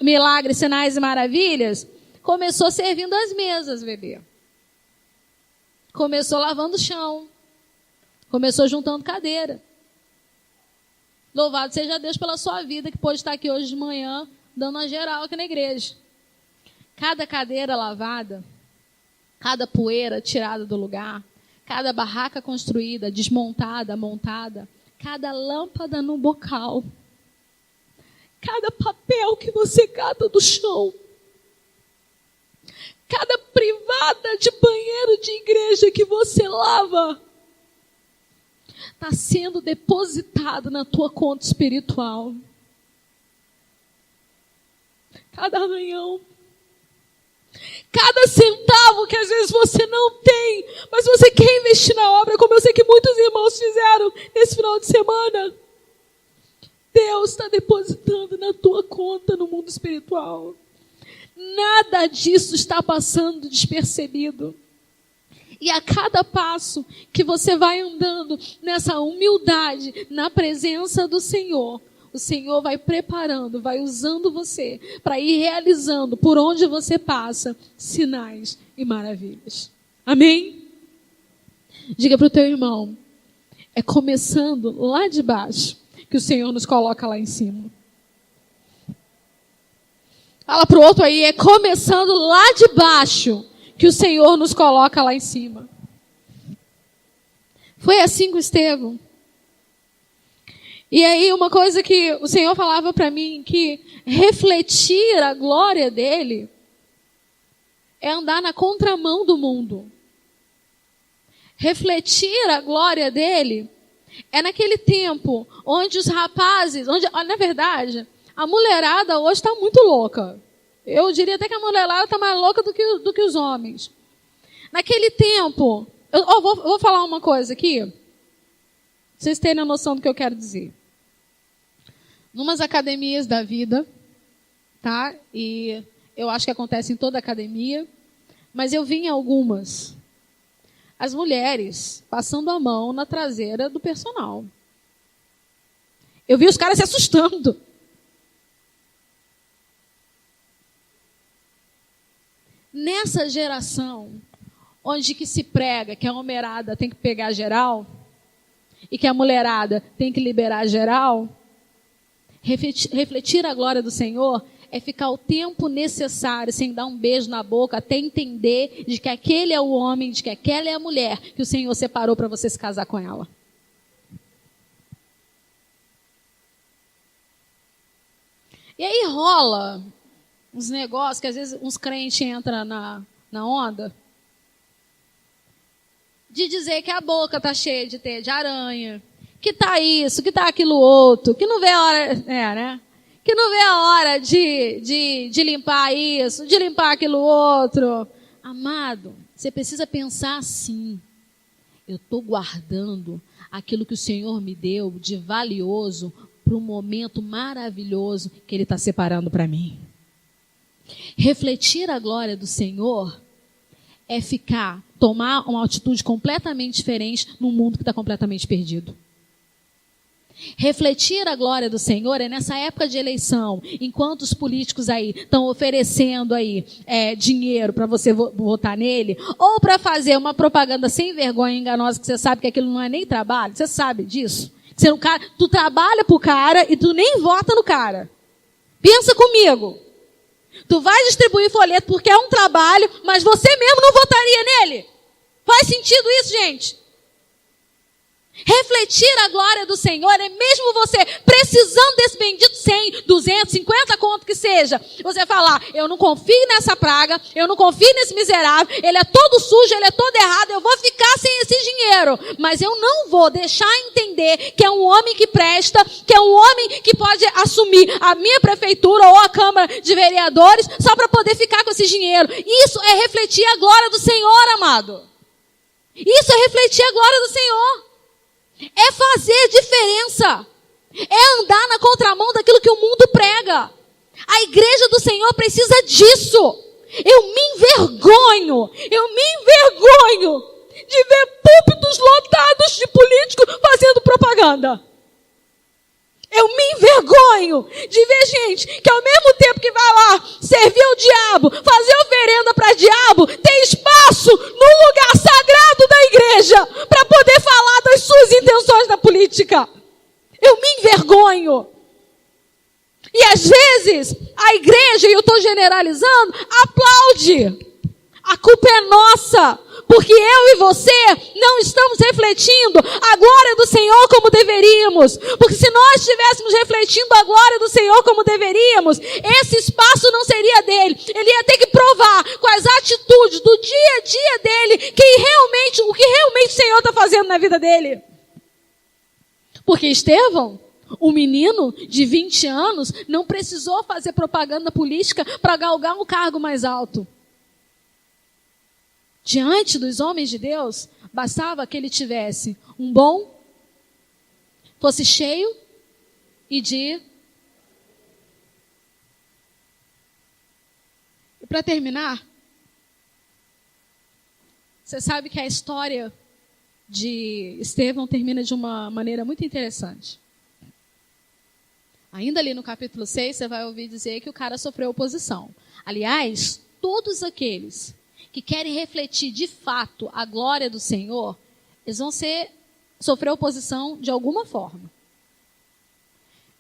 milagres, sinais e maravilhas, começou servindo as mesas, bebê. Começou lavando o chão. Começou juntando cadeira. Louvado seja Deus pela sua vida, que pôde estar aqui hoje de manhã, dando uma geral aqui na igreja. Cada cadeira lavada, cada poeira tirada do lugar, cada barraca construída, desmontada, montada, cada lâmpada no bocal, cada papel que você cata do chão, cada privada de banheiro de igreja que você lava, está sendo depositado na tua conta espiritual. Cada arranhão, cada centavo que às vezes você não tem, mas você quer investir na obra, como eu sei que muitos irmãos fizeram nesse final de semana. Deus está depositando na tua conta no mundo espiritual. Nada disso está passando despercebido. E a cada passo que você vai andando nessa humildade, na presença do Senhor, o Senhor vai preparando, vai usando você para ir realizando por onde você passa sinais e maravilhas. Amém? Diga para o teu irmão, é começando lá de baixo que o Senhor nos coloca lá em cima. Fala para o outro aí, é começando lá de baixo que o Senhor nos coloca lá em cima. Foi assim com Estevão. E aí uma coisa que o Senhor falava para mim, que refletir a glória dele é andar na contramão do mundo. Refletir a glória dele é naquele tempo onde os rapazes, na verdade, a mulherada hoje está muito louca. Eu diria até que a mulherada está mais louca do que os homens. Naquele tempo, eu vou falar uma coisa aqui, pra vocês terem a noção do que eu quero dizer. Numas academias da vida, tá? E eu acho que acontece em toda academia, mas eu vi em algumas. As mulheres passando a mão na traseira do personal. Eu vi os caras se assustando. Nessa geração, onde que se prega que a mulherada tem que pegar geral, e que a mulherada tem que liberar geral, refletir a glória do Senhor é ficar o tempo necessário sem dar um beijo na boca até entender de que aquele é o homem, de que aquela é a mulher que o Senhor separou para você se casar com ela. E aí rola uns negócios que às vezes uns crentes entram na onda de dizer que a boca tá cheia de teia de aranha, que tá isso, que tá aquilo outro, que não vê a hora, né? Que não vê a hora de limpar isso, de limpar aquilo outro. Amado, você precisa pensar assim: eu estou guardando aquilo que o Senhor me deu de valioso para um momento maravilhoso que Ele está separando para mim. Refletir a glória do Senhor é tomar uma atitude completamente diferente num mundo que está completamente perdido. Refletir a glória do Senhor é nessa época de eleição, enquanto os políticos aí estão oferecendo aí dinheiro para você votar nele, ou para fazer uma propaganda sem vergonha e enganosa, que você sabe que aquilo não é nem trabalho, você sabe disso. Tu trabalha pro cara e tu nem vota no cara. Pensa comigo. Tu vai distribuir folheto porque é um trabalho, mas você mesmo não votaria nele. Faz sentido isso, gente? refletir a glória do Senhor é mesmo você precisando desse bendito 100, 200, 50 conto que seja. Você falar, eu não confio nessa praga, eu não confio nesse miserável, ele é todo sujo, ele é todo errado, eu vou ficar sem esse dinheiro. Mas eu não vou deixar entender que é um homem que presta, que é um homem que pode assumir a minha prefeitura ou a Câmara de Vereadores só para poder ficar com esse dinheiro. Isso é refletir a glória do Senhor, amado. Isso é refletir a glória do Senhor. É fazer diferença. É andar na contramão daquilo que o mundo prega. A igreja do Senhor precisa disso. Eu me envergonho de ver púlpitos lotados de políticos fazendo propaganda. Eu me envergonho de ver gente que ao mesmo tempo que vai lá servir ao diabo, fazer oferenda para diabo, tem espaço no lugar sagrado da igreja para poder falar das suas intenções na política. Eu me envergonho. E às vezes a igreja, e eu estou generalizando, aplaude. A culpa é nossa. Porque eu e você não estamos refletindo a glória do Senhor como deveríamos. Porque se nós estivéssemos refletindo a glória do Senhor como deveríamos, esse espaço não seria dele. Ele ia ter que provar com as atitudes do dia a dia dele o que realmente o Senhor está fazendo na vida dele. Porque Estevão, um menino de 20 anos, não precisou fazer propaganda política para galgar um cargo mais alto. Diante dos homens de Deus, bastava que ele tivesse um bom, fosse cheio e de... E para terminar, você sabe que a história de Estevão termina de uma maneira muito interessante. Ainda ali no capítulo 6, você vai ouvir dizer que o cara sofreu oposição. Aliás, todos aqueles que querem refletir de fato a glória do Senhor, eles vão sofrer oposição de alguma forma.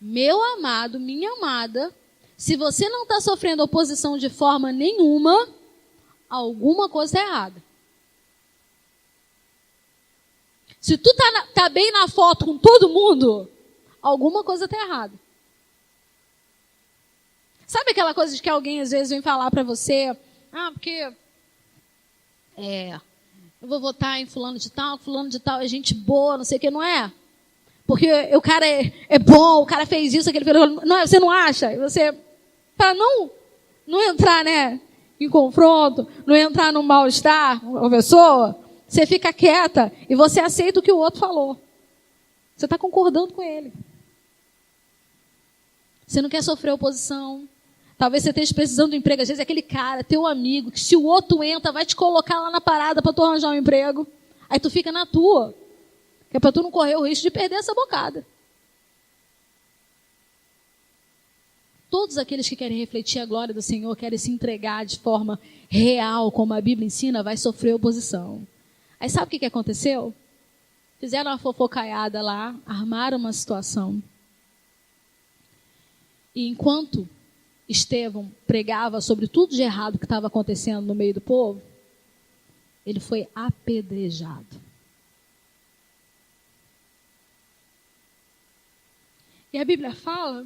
Meu amado, minha amada, se você não está sofrendo oposição de forma nenhuma, alguma coisa é errada. Se tu tá bem na foto com todo mundo, alguma coisa está errada. Sabe aquela coisa de que alguém às vezes vem falar para você, porque... eu vou votar em fulano de tal é gente boa, não sei o que, não é? Porque o cara é bom, o cara fez isso, aquele fez... Não, você não acha? Você, para não entrar, em confronto, não entrar no mal-estar com a pessoa, você fica quieta e você aceita o que o outro falou. Você está concordando com ele. Você não quer sofrer oposição. Talvez você esteja precisando de um emprego. Às vezes é aquele cara, teu amigo, que se o outro entra, vai te colocar lá na parada para tu arranjar um emprego. Aí tu fica na tua. Que é para tu não correr o risco de perder essa bocada. Todos aqueles que querem refletir a glória do Senhor, querem se entregar de forma real, como a Bíblia ensina, vai sofrer oposição. Aí sabe o que aconteceu? Fizeram uma fofocaiada lá, armaram uma situação. E enquanto Estevão pregava sobre tudo de errado que estava acontecendo no meio do povo, ele foi apedrejado. E a Bíblia fala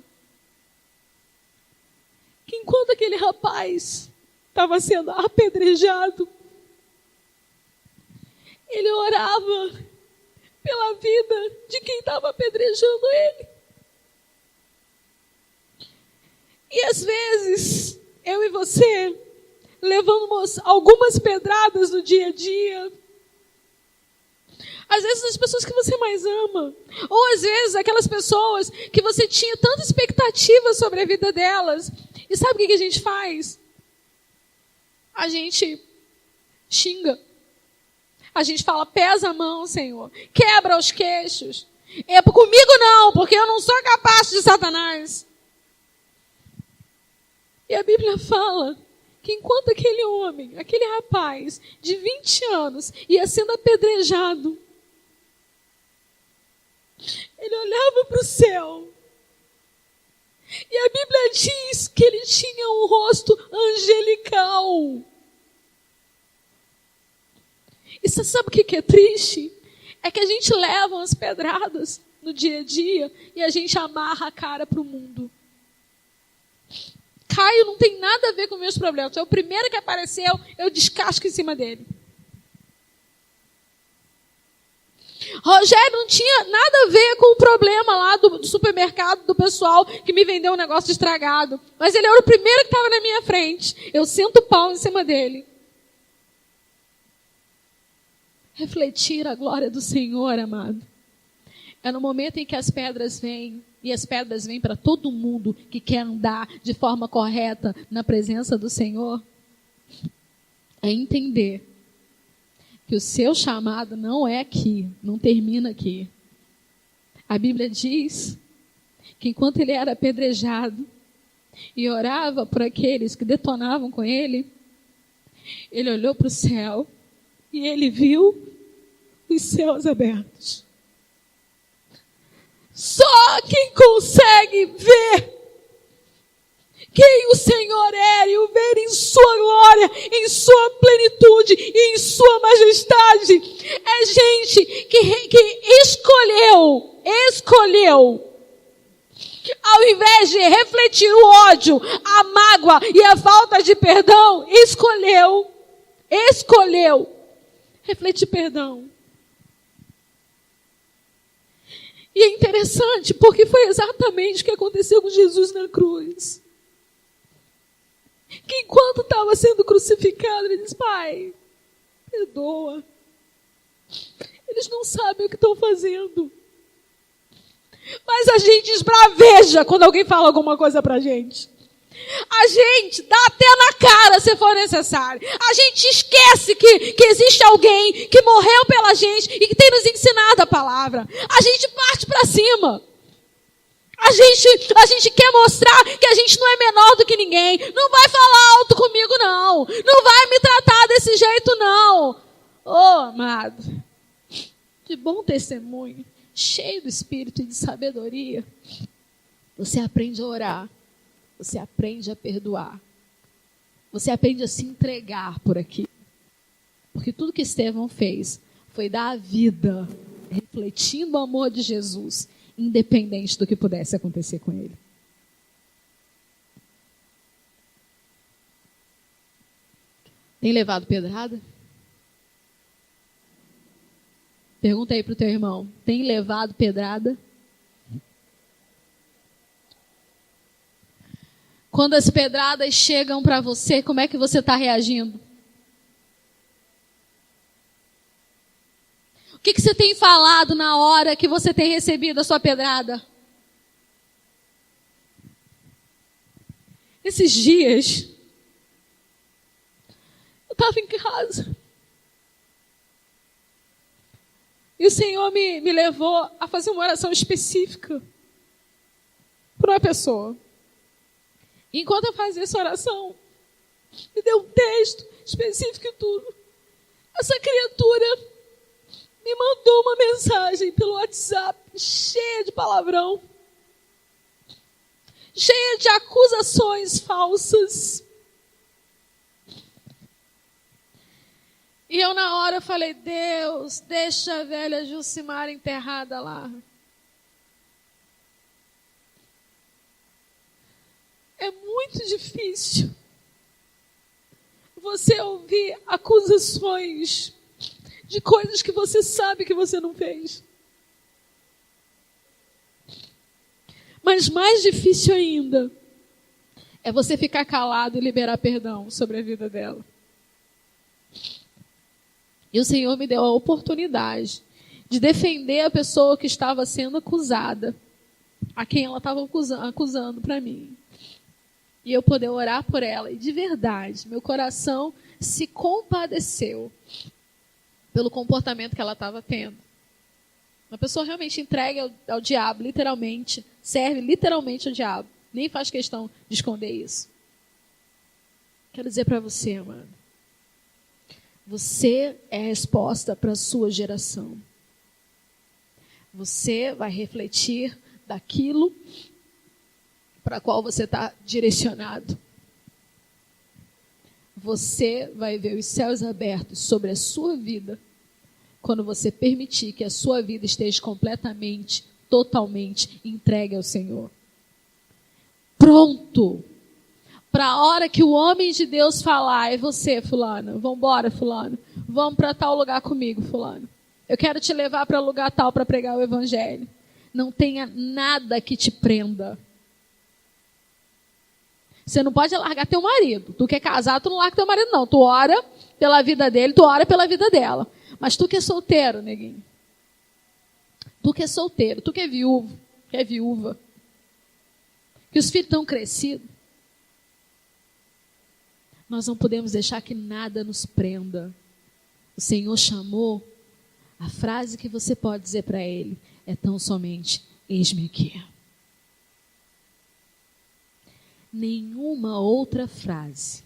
que enquanto aquele rapaz estava sendo apedrejado, ele orava pela vida de quem estava apedrejando ele. E às vezes, eu e você, levamos algumas pedradas no dia a dia. Às vezes as pessoas que você mais ama. Ou às vezes aquelas pessoas que você tinha tanta expectativa sobre a vida delas. E sabe o que a gente faz? A gente xinga. A gente fala, pesa a mão, Senhor. Quebra os queixos. Comigo não, porque eu não sou capaz de Satanás. E a Bíblia fala que enquanto aquele homem, aquele rapaz de 20 anos ia sendo apedrejado, ele olhava para o céu. E a Bíblia diz que ele tinha um rosto angelical. E você sabe o que é triste? É que a gente leva umas pedradas no dia a dia e a gente amarra a cara para o mundo. Caio não tem nada a ver com meus problemas. É o primeiro que apareceu, eu descasco em cima dele. Rogério não tinha nada a ver com o problema lá do supermercado, do pessoal que me vendeu um negócio estragado. Mas ele era o primeiro que estava na minha frente. Eu sento o pau em cima dele. Refletir a glória do Senhor, amado. É no momento em que as pedras vêm, e as pedras vêm para todo mundo que quer andar de forma correta na presença do Senhor, é entender que o seu chamado não é aqui, não termina aqui. A Bíblia diz que enquanto ele era apedrejado e orava por aqueles que detonavam com ele, ele olhou para o céu e ele viu os céus abertos. Só quem consegue ver quem o Senhor é e o ver em sua glória, em sua plenitude e em sua majestade, é gente que escolheu, ao invés de refletir o ódio, a mágoa e a falta de perdão, escolheu refletir perdão. E é interessante, porque foi exatamente o que aconteceu com Jesus na cruz. Que enquanto estava sendo crucificado, ele disse: Pai, perdoa. Eles não sabem o que estão fazendo. Mas a gente esbraveja quando alguém fala alguma coisa pra gente. A gente dá até na cara se for necessário. A gente esquece que existe alguém que morreu pela gente e que tem nos ensinado a palavra. A gente parte pra cima. A gente quer mostrar que a gente não é menor do que ninguém. Não vai falar alto comigo, não. Não vai me tratar desse jeito, não. Amado, de bom testemunho, cheio do Espírito e de sabedoria, você aprende a orar. Você aprende a perdoar. Você aprende a se entregar por aqui. Porque tudo que Estevão fez foi dar a vida, refletindo o amor de Jesus, independente do que pudesse acontecer com ele. Tem levado pedrada? Pergunta aí para o teu irmão. Tem levado pedrada? Quando as pedradas chegam para você, como é que você está reagindo? O que você tem falado na hora que você tem recebido a sua pedrada? Esses dias, eu estava em casa. E o Senhor me levou a fazer uma oração específica para uma pessoa. Enquanto eu fazia essa oração, me deu um texto específico e tudo. Essa criatura me mandou uma mensagem pelo WhatsApp, cheia de palavrão, cheia de acusações falsas. E eu na hora falei: Deus, deixa a velha Jucimara enterrada lá. É muito difícil você ouvir acusações de coisas que você sabe que você não fez. Mas mais difícil ainda é você ficar calado e liberar perdão sobre a vida dela. E o Senhor me deu a oportunidade de defender a pessoa que estava sendo acusada, a quem ela estava acusando para mim. E eu poder orar por ela. E de verdade, meu coração se compadeceu pelo comportamento que ela estava tendo. Uma pessoa realmente entregue ao diabo, literalmente, serve literalmente ao diabo. Nem faz questão de esconder isso. Quero dizer para você, mano, você é a resposta para a sua geração. Você vai refletir daquilo para a qual você está direcionado. Você vai ver os céus abertos sobre a sua vida quando você permitir que a sua vida esteja completamente, totalmente entregue ao Senhor. Pronto. Para a hora que o homem de Deus falar, é você, fulano, vamos embora, fulano, vamos para tal lugar comigo, fulano. Eu quero te levar para lugar tal para pregar o evangelho. Não tenha nada que te prenda. Você não pode largar teu marido. Tu que é casado, tu não larga teu marido, não. Tu ora pela vida dele, tu ora pela vida dela. Mas tu que é solteiro, neguinho. Tu que é solteiro, tu que é viúvo, que é viúva. Que os filhos estão crescidos. Nós não podemos deixar que nada nos prenda. O Senhor chamou. A frase que você pode dizer para Ele é tão somente: eis-me aqui. Nenhuma outra frase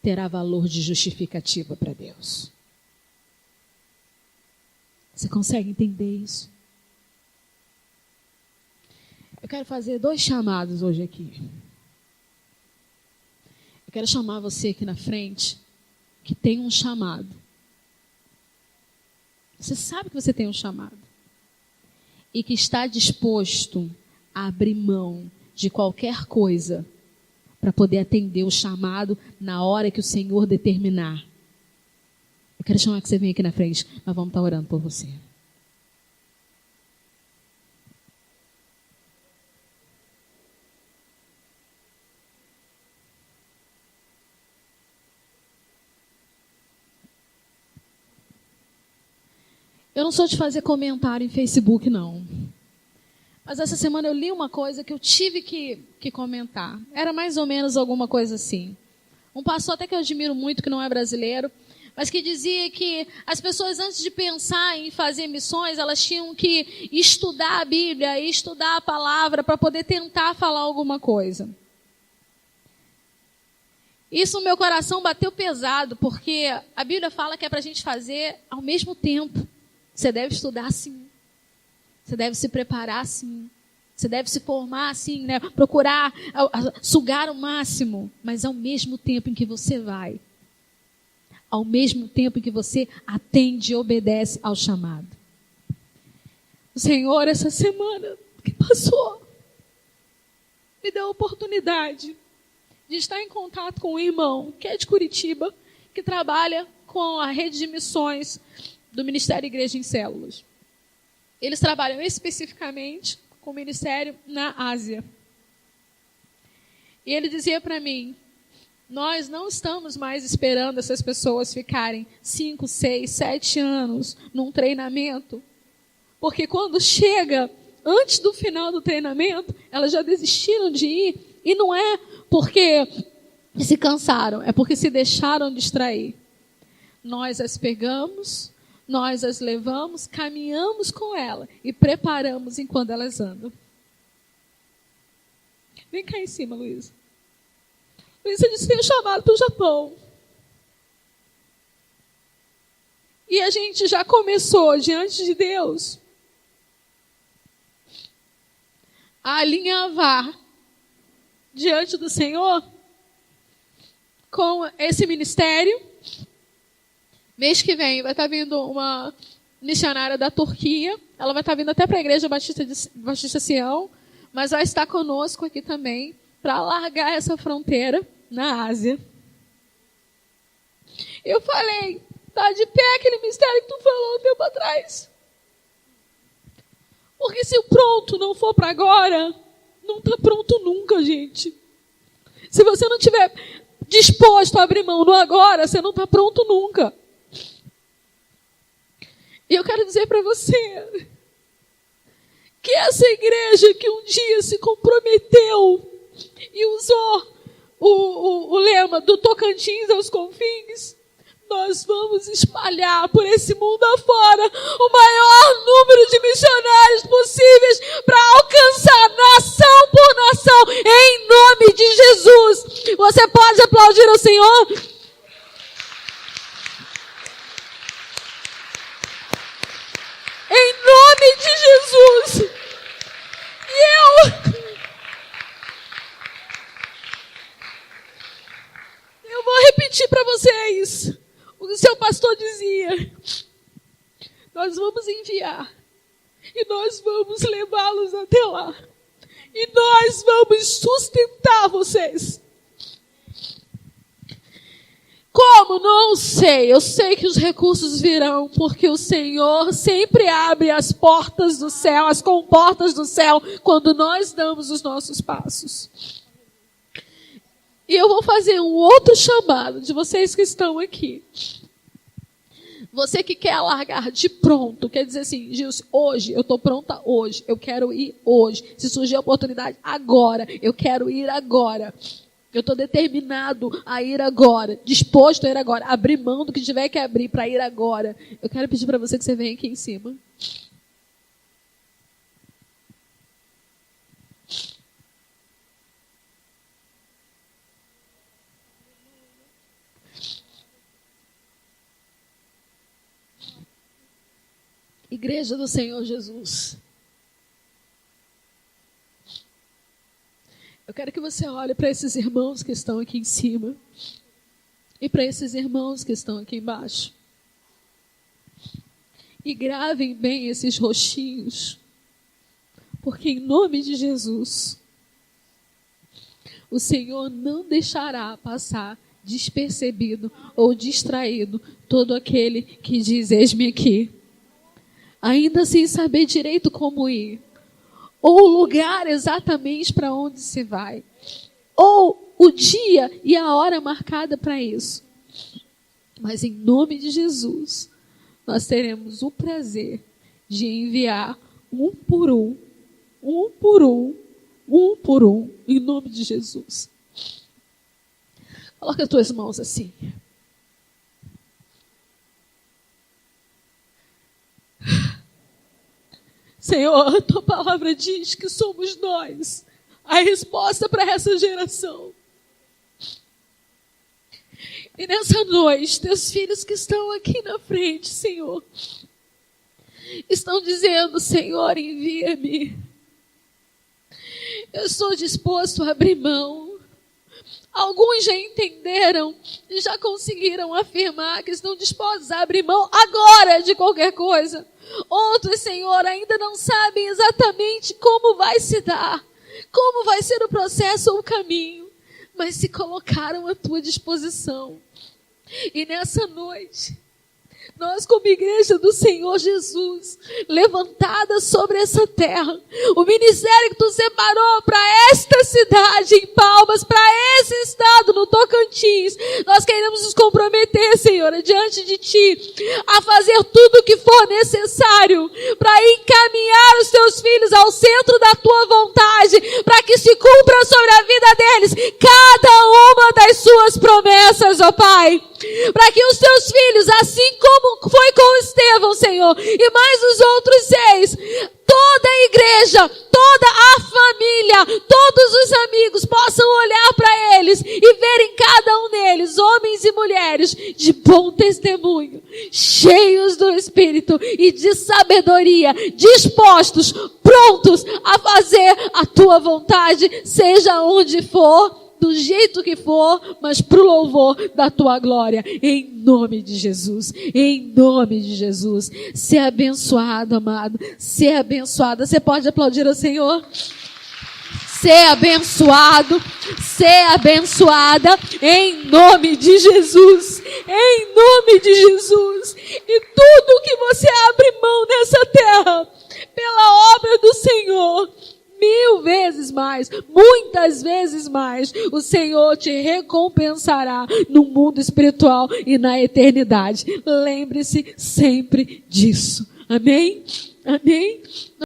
terá valor de justificativa para Deus. Você consegue entender isso? Eu quero fazer 2 chamados hoje aqui. Eu quero chamar você aqui na frente que tem um chamado. Você sabe que você tem um chamado. E que está disposto a abrir mão de qualquer coisa para poder atender o chamado na hora que o Senhor determinar. Eu quero chamar que você venha aqui na frente. Nós vamos estar orando por você. Eu não sou de fazer comentário em Facebook, não. Mas essa semana eu li uma coisa que eu tive que comentar. Era mais ou menos alguma coisa assim. Um pastor até que eu admiro muito, que não é brasileiro, mas que dizia que as pessoas, antes de pensar em fazer missões, elas tinham que estudar a Bíblia e estudar a palavra para poder tentar falar alguma coisa. Isso no meu coração bateu pesado, porque a Bíblia fala que é para a gente fazer ao mesmo tempo. Você deve estudar sim. Você deve se preparar sim. Você deve se formar assim, né? Procurar sugar o máximo. Mas ao mesmo tempo em que você vai. Ao mesmo tempo em que você atende e obedece ao chamado. O Senhor, essa semana que passou, me deu a oportunidade de estar em contato com um irmão que é de Curitiba, que trabalha com a rede de missões do Ministério Igreja em Células. Eles trabalham especificamente com o ministério na Ásia. E ele dizia para mim: nós não estamos mais esperando essas pessoas ficarem 5, 6, 7 anos num treinamento, porque quando chega antes do final do treinamento, elas já desistiram de ir, e não é porque se cansaram, é porque se deixaram distrair. Nós as pegamos, nós as levamos, caminhamos com ela e preparamos enquanto elas andam. Vem cá em cima, Luísa. Luísa disse que tem um chamado para o Japão. E a gente já começou, diante de Deus, a alinhavar diante do Senhor com esse ministério. Mês que vem vai estar vindo uma missionária da Turquia. Ela vai estar vindo até para a Igreja Batista Sião, mas vai estar conosco aqui também para alargar essa fronteira na Ásia. Eu falei: tá de pé aquele mistério que tu falou um tempo atrás. Porque se o pronto não for para agora, não está pronto nunca, gente. Se você não estiver disposto a abrir mão no agora, você não está pronto nunca. E eu quero dizer para você que essa igreja que um dia se comprometeu e usou o lema do Tocantins aos confins, nós vamos espalhar por esse mundo afora o maior número de missionários possíveis para alcançar nação por nação, em nome de Jesus. Você pode aplaudir ao Senhor? Em nome de Jesus. E eu vou repetir para vocês o que o seu pastor dizia. nós vamos enviar. E nós vamos levá-los até lá. E nós vamos sustentar vocês. Como? Não sei. Eu sei que os recursos virão, porque o Senhor sempre abre as portas do céu, as comportas do céu, quando nós damos os nossos passos. E eu vou fazer um outro chamado de vocês que estão aqui. Você que quer largar de pronto, quer dizer assim, Gilson, hoje, eu estou pronta hoje, eu quero ir hoje. Se surgir a oportunidade, agora, eu quero ir agora. Eu estou determinado a ir agora, disposto a ir agora, abrir mão do que tiver que abrir para ir agora. Eu quero pedir para você que você venha aqui em cima. Igreja do Senhor Jesus. Eu quero que você olhe para esses irmãos que estão aqui em cima e para esses irmãos que estão aqui embaixo. E gravem bem esses rostinhos, porque em nome de Jesus, o Senhor não deixará passar despercebido ou distraído todo aquele que diz, eis-me aqui. Ainda sem saber direito como ir, ou o lugar exatamente para onde se vai, ou o dia e a hora marcada para isso. Mas em nome de Jesus, nós teremos o prazer de enviar um por um, em nome de Jesus. Coloca as tuas mãos assim. Senhor, a tua palavra diz que somos nós a resposta para essa geração. E nessa noite, teus filhos que estão aqui na frente, Senhor, estão dizendo, Senhor, envia-me. Eu estou disposto a abrir mão. Alguns já entenderam e já conseguiram afirmar que estão dispostos a abrir mão agora de qualquer coisa. Outros, Senhor, ainda não sabem exatamente como vai se dar, como vai ser o processo ou o caminho, mas se colocaram à tua disposição. E nessa noite, nós como igreja do Senhor Jesus, levantada sobre essa terra, o ministério que tu separou para esta cidade em Palmas, para esse estado no Tocantins, nós queremos nos comprometer, Senhor, diante de ti, a fazer tudo o que for necessário para encaminhar os teus filhos ao centro da tua vontade, para que se cumpra sobre a vida deles cada uma das suas promessas, ó Pai. Para que os teus filhos, assim como foi com Estevão, Senhor, e mais os outros 6, toda a igreja, toda a família, todos os amigos possam olhar para eles e ver em cada um deles, homens e mulheres de bom testemunho, cheios do Espírito e de sabedoria, dispostos, prontos a fazer a tua vontade, seja onde for, do jeito que for, mas pro louvor da tua glória, em nome de Jesus, em nome de Jesus. Ser abençoado, amado, ser abençoada. Você pode aplaudir ao Senhor? Ser abençoado, ser abençoada, em nome de Jesus, em nome de Jesus. E tudo que você abre mão nessa terra, pela obra do Senhor, 1000 vezes mais, muitas vezes mais, o Senhor te recompensará no mundo espiritual e na eternidade. Lembre-se sempre disso. Amém? Amém?